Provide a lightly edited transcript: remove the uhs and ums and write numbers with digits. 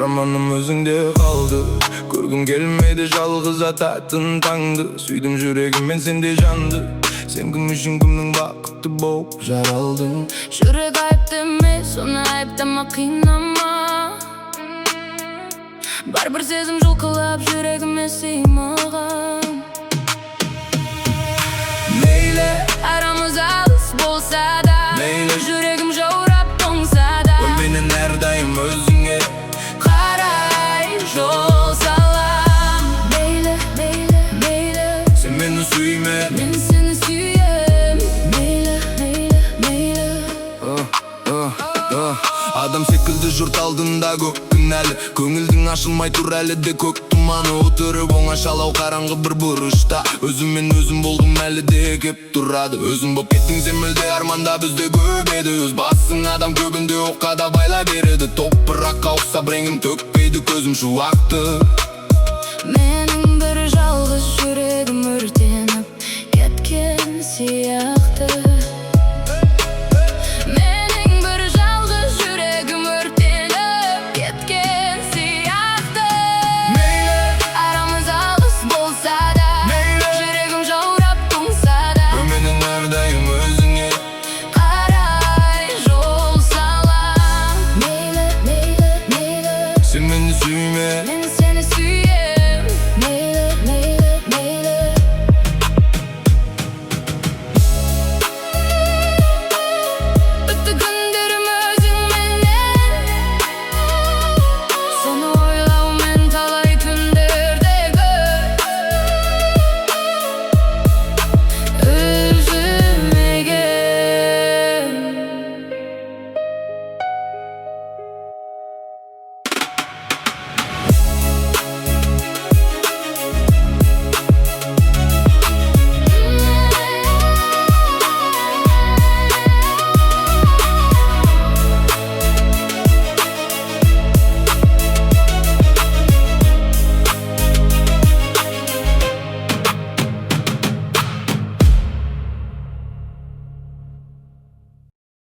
арманым өзіңде қалды. Көргім келмейді жалғыз ататын таңды. Сүйдім жүрегіммен сенде жанды. Сен кім үшін кімнің бақытты болып жаралдың. Жүрек айыпты емес, оны айыптама, қинама. Бар-бір сезім жұлқылап жүрегіме сыймаған. Мейлі Арамыз алыс болса да, мейлі жүрегім жаурап тоңса да, менен әрдайым өзіңе қарай жол салам. Мейлі, мейлі, мейлі, сен мені сүйме, мен сені сүйем. Мейлі, мейлі, мейлі. Адам секілді жұрт алдында көк кінәлі. Көңілдің ашылмай тұр әлі де көк тұманы. Отырып оңашалау қараңғы бір бұрышта. Өзіммен өзім болғым әлі де кеп тұрады. Өзім боп кеттің сен мүлде, арманда бізде көп еді. Өз басың адам көбінде оққа да байла береді. Топыраққа ұқсап реңім төкпейді көзім шуақты.